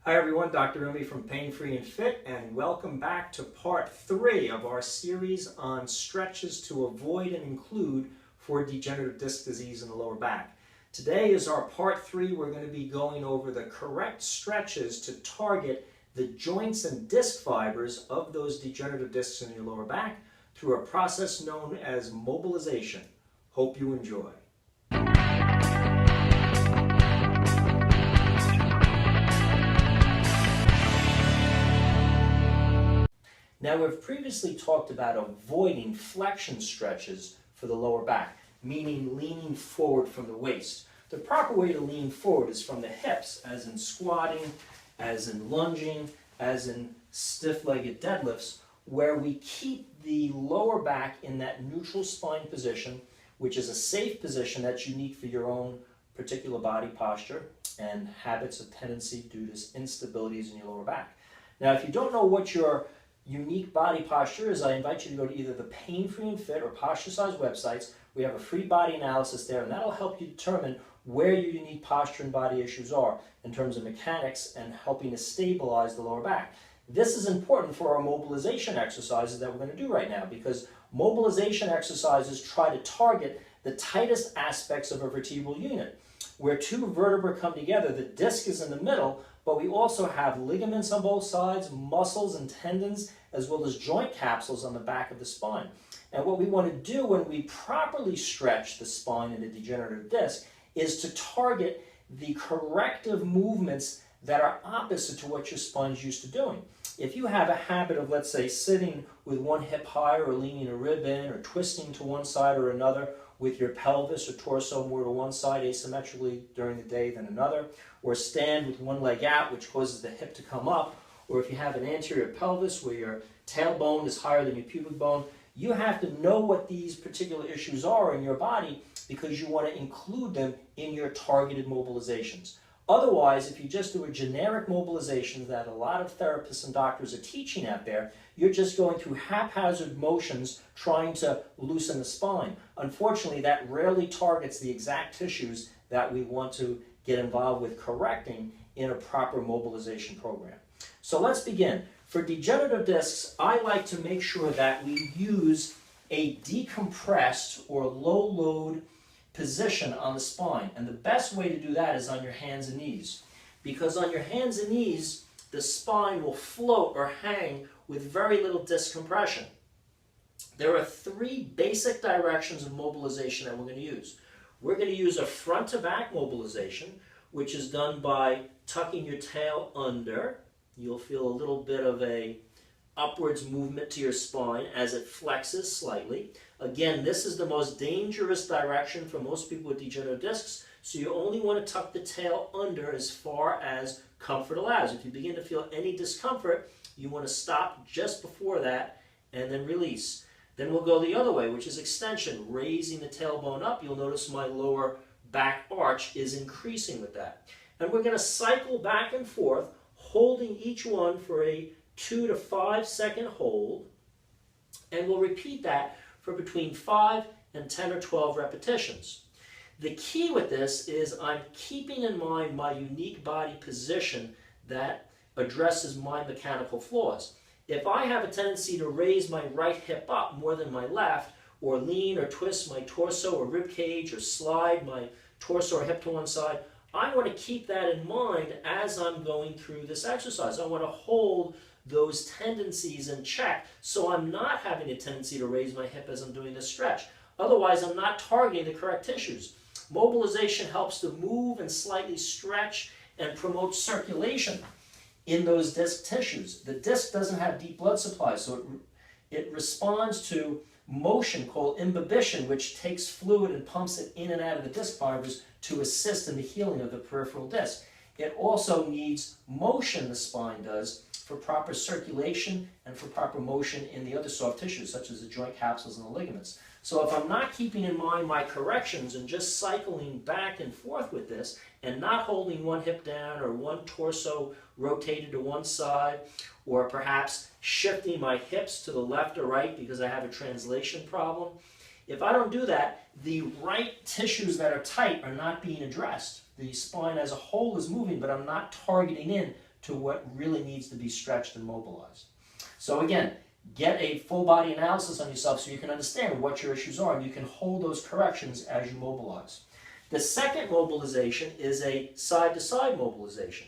Hi everyone, Dr. Remy from Pain Free and Fit, and welcome back to part 3 of our series on stretches to avoid and include for degenerative disc disease in the lower back. Today is our part 3. We're going to be going over the correct stretches to target the joints and disc fibers of those degenerative discs in your lower back through a process known as mobilization. Hope you enjoy. Now, we've previously talked about avoiding flexion stretches for the lower back, meaning leaning forward from the waist. The proper way to lean forward is from the hips, as in squatting, as in lunging, as in stiff-legged deadlifts, where we keep the lower back in that neutral spine position, which is a safe position that's unique for your own particular body posture and habits of tendency due to instabilities in your lower back. Now, if you don't know what your unique body posture is, I invite you to go to either the Pain Free and Fit or Posture Size websites. We have a free body analysis there, and that'll help you determine where your unique posture and body issues are in terms of mechanics and helping to stabilize the lower back. This is important for our mobilization exercises that we're going to do right now, because mobilization exercises try to target the tightest aspects of a vertebral unit. Where two vertebrae come together, the disc is in the middle, but we also have ligaments on both sides, muscles and tendons, as well as joint capsules on the back of the spine. And what we want to do when we properly stretch the spine in a degenerative disc is to target the corrective movements that are opposite to what your spine is used to doing. If you have a habit of, let's say, sitting with one hip higher or leaning a rib in or twisting to one side or another with your pelvis or torso more to one side asymmetrically during the day than another, or stand with one leg out, which causes the hip to come up, or if you have an anterior pelvis where your tailbone is higher than your pubic bone, you have to know what these particular issues are in your body because you want to include them in your targeted mobilizations. Otherwise, if you just do a generic mobilization that a lot of therapists and doctors are teaching out there, you're just going through haphazard motions trying to loosen the spine. Unfortunately, that rarely targets the exact tissues that we want to get involved with correcting in a proper mobilization program. So let's begin. For degenerative discs, I like to make sure that we use a decompressed or low load position on the spine. And the best way to do that is on your hands and knees. Because on your hands and knees, the spine will float or hang with very little disc compression. There are 3 basic directions of mobilization that we're going to use. We're going to use a front to back mobilization, which is done by tucking your tail under. You'll feel a little bit of a upwards movement to your spine as it flexes slightly. Again, this is the most dangerous direction for most people with degenerative discs, so you only want to tuck the tail under as far as comfort allows. If you begin to feel any discomfort, you want to stop just before that and then release. Then we'll go the other way, which is extension, raising the tailbone up. You'll notice my lower back arch is increasing with that. And we're going to cycle back and forth, holding each one for a 2 to 5 second hold, and we'll repeat that for between 5 and 10 or 12 repetitions. The key with this is I'm keeping in mind my unique body position that addresses my mechanical flaws. If I have a tendency to raise my right hip up more than my left, or lean or twist my torso or rib cage, or slide my torso or hip to one side, I want to keep that in mind as I'm going through this exercise. I want to hold those tendencies in check so I'm not having a tendency to raise my hip as I'm doing this stretch. Otherwise, I'm not targeting the correct tissues. Mobilization helps to move and slightly stretch and promote circulation in those disc tissues. The disc doesn't have deep blood supply, so it responds to motion called imbibition, which takes fluid and pumps it in and out of the disc fibers to assist in the healing of the peripheral disc. It also needs motion, the spine does, for proper circulation and for proper motion in the other soft tissues, such as the joint capsules and the ligaments. So if I'm not keeping in mind my corrections and just cycling back and forth with this and not holding one hip down or one torso rotated to one side, or perhaps shifting my hips to the left or right because I have a translation problem, if I don't do that, the right tissues that are tight are not being addressed. The spine as a whole is moving, but I'm not targeting in to what really needs to be stretched and mobilized. So again, get a full body analysis on yourself so you can understand what your issues are and you can hold those corrections as you mobilize. The second mobilization is a side-to-side mobilization.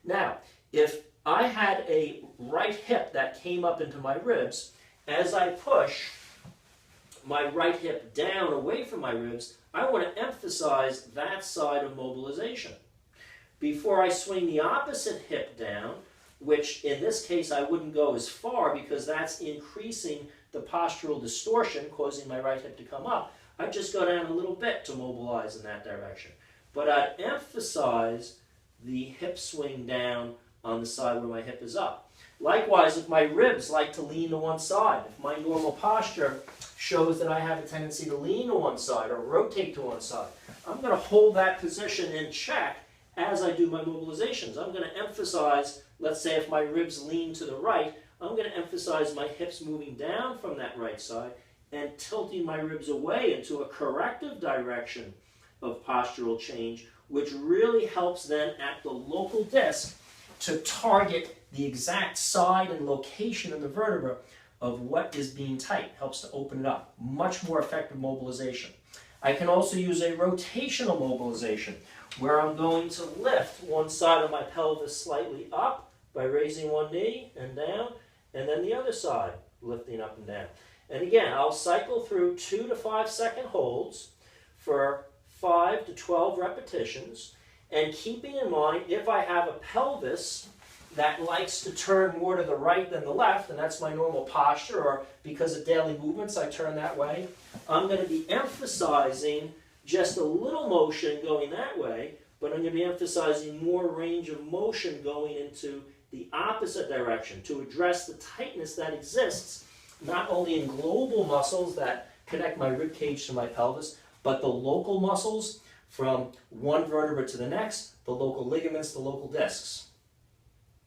Now, if I had a right hip that came up into my ribs, as I push my right hip down away from my ribs, I want to emphasize that side of mobilization. Before I swing the opposite hip down, which in this case I wouldn't go as far because that's increasing the postural distortion, causing my right hip to come up, I'd just go down a little bit to mobilize in that direction. But I'd emphasize the hip swing down on the side where my hip is up. Likewise, if my ribs like to lean to one side, if my normal posture shows that I have a tendency to lean to one side or rotate to one side, I'm going to hold that position in check as I do my mobilizations. I'm going to emphasize, let's say if my ribs lean to the right, I'm going to emphasize my hips moving down from that right side and tilting my ribs away into a corrective direction of postural change, which really helps then at the local disc to target the exact side and location of the vertebra of what is being tight. Helps to open it up. Much more effective mobilization. I can also use a rotational mobilization where I'm going to lift one side of my pelvis slightly up by raising one knee and down, and then the other side lifting up and down. And again, I'll cycle through 2 to 5 second holds for 5 to 12 repetitions, and keeping in mind if I have a pelvis that likes to turn more to the right than the left, and that's my normal posture, or because of daily movements I turn that way, I'm going to be emphasizing just a little motion going that way, but I'm going to be emphasizing more range of motion going into the opposite direction to address the tightness that exists not only in global muscles that connect my rib cage to my pelvis, but the local muscles from one vertebra to the next, the local ligaments, the local discs.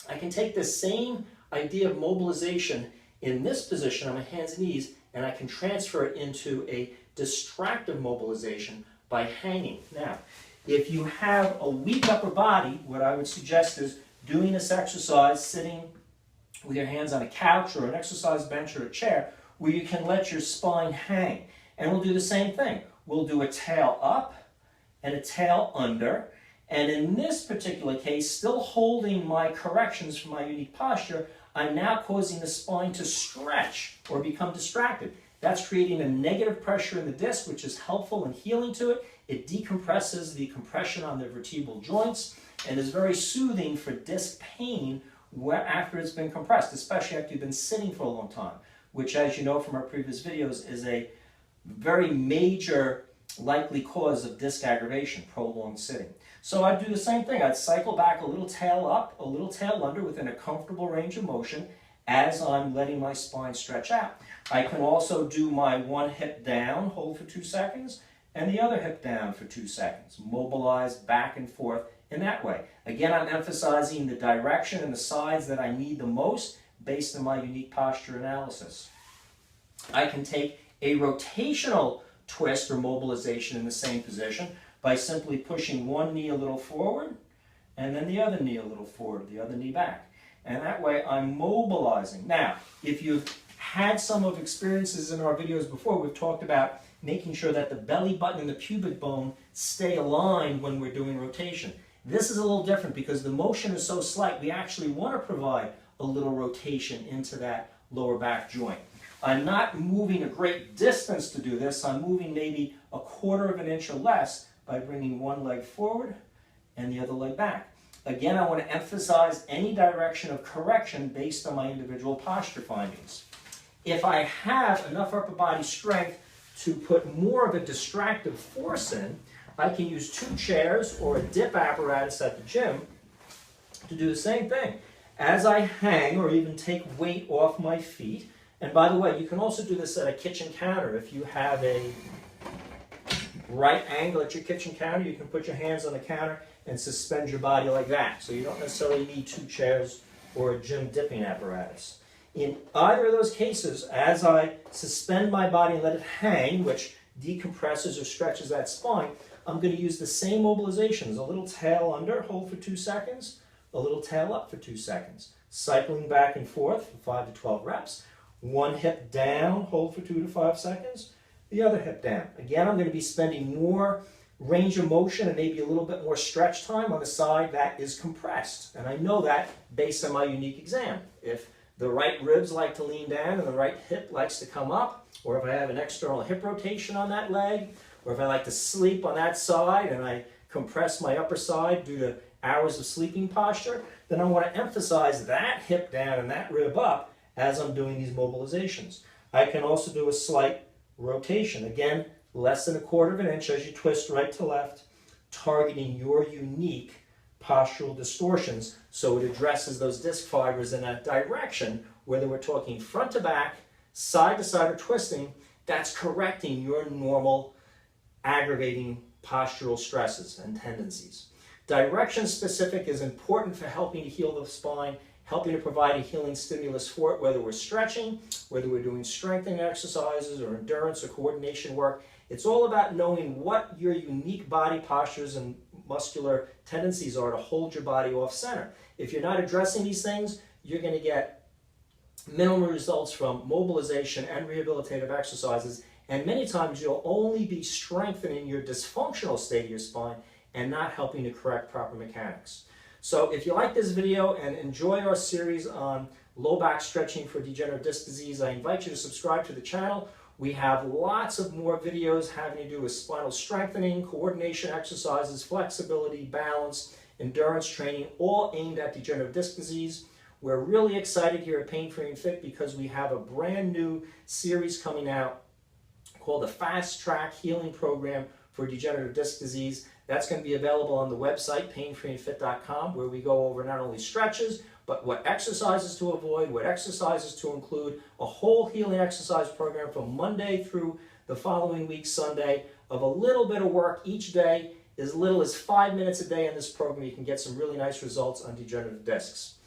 I can take this same idea of mobilization in this position on my hands and knees, and I can transfer it into a distractive mobilization by hanging. Now, if you have a weak upper body, what I would suggest is doing this exercise sitting with your hands on a couch or an exercise bench or a chair where you can let your spine hang. And we'll do the same thing. We'll do a tail up and a tail under. And in this particular case, still holding my corrections for my unique posture, I'm now causing the spine to stretch or become distracted. That's creating a negative pressure in the disc, which is helpful in healing to it. It decompresses the compression on the vertebral joints and is very soothing for disc pain after it's been compressed, especially after you've been sitting for a long time, which, as you know from our previous videos, is a very major likely cause of disc aggravation, prolonged sitting. So I'd do the same thing. I'd cycle back a little tail up, a little tail under within a comfortable range of motion as I'm letting my spine stretch out. I can also do my one hip down, hold for 2 seconds, and the other hip down for 2 seconds. Mobilize back and forth in that way. Again, I'm emphasizing the direction and the sides that I need the most based on my unique posture analysis. I can take a rotational twist or mobilization in the same position by simply pushing one knee a little forward and then the other knee a little forward, the other knee back. And that way I'm mobilizing. Now, if you've had some of experiences in our videos before, we've talked about making sure that the belly button and the pubic bone stay aligned when we're doing rotation. This is a little different because the motion is so slight, we actually want to provide a little rotation into that lower back joint. I'm not moving a great distance to do this. I'm moving maybe 1/4 of an inch or less by bringing one leg forward and the other leg back. Again, I want to emphasize any direction of correction based on my individual posture findings. If I have enough upper body strength to put more of a distractive force in, I can use 2 chairs or a dip apparatus at the gym to do the same thing. As I hang or even take weight off my feet, and by the way, you can also do this at a kitchen counter. If you have a right angle at your kitchen counter, you can put your hands on the counter and suspend your body like that. So you don't necessarily need 2 chairs or a gym dipping apparatus. In either of those cases, as I suspend my body and let it hang, which decompresses or stretches that spine, I'm going to use the same mobilizations. A little tail under, hold for 2 seconds, a little tail up for 2 seconds. Cycling back and forth for 5 to 12 reps. One hip down, hold for 2 to 5 seconds. The other hip down. Again, I'm going to be spending more range of motion and maybe a little bit more stretch time on the side that is compressed. And I know that based on my unique exam. If the right ribs like to lean down and the right hip likes to come up, or if I have an external hip rotation on that leg, or if I like to sleep on that side and I compress my upper side due to hours of sleeping posture, then I want to emphasize that hip down and that rib up as I'm doing these mobilizations. I can also do a slight rotation. Again, less than 1/4 of an inch as you twist right to left, targeting your unique postural distortions so it addresses those disc fibers in that direction, whether we're talking front to back, side to side, or twisting. That's correcting your normal aggravating postural stresses and tendencies. Direction specific is important for helping to heal the spine, helping to provide a healing stimulus for it, whether we're stretching, whether we're doing strengthening exercises or endurance or coordination work. It's all about knowing what your unique body postures and muscular tendencies are to hold your body off center. If you're not addressing these things, you're going to get minimal results from mobilization and rehabilitative exercises, and many times you'll only be strengthening your dysfunctional state of your spine and not helping to correct proper mechanics. So if you like this video and enjoy our series on low back stretching for degenerative disc disease, I invite you to subscribe to the channel. We have lots of more videos having to do with spinal strengthening, coordination exercises, flexibility, balance, endurance training, all aimed at degenerative disc disease. We're really excited here at Pain Free and Fit because we have a brand new series coming out called the Fast Track Healing Program for Degenerative Disc Disease. That's going to be available on the website, painfreeandfit.com, where we go over not only stretches, but what exercises to avoid, what exercises to include, a whole healing exercise program from Monday through the following week, Sunday, of a little bit of work each day, as little as 5 minutes a day in this program. You can get some really nice results on degenerative discs.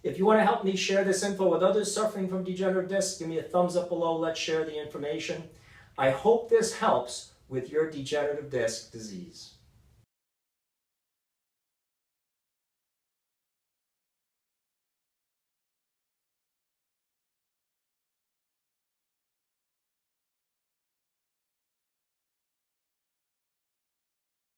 If you want to help me share this info with others suffering from degenerative discs, give me a thumbs up below. Let's share the information. I hope this helps with your degenerative disc disease.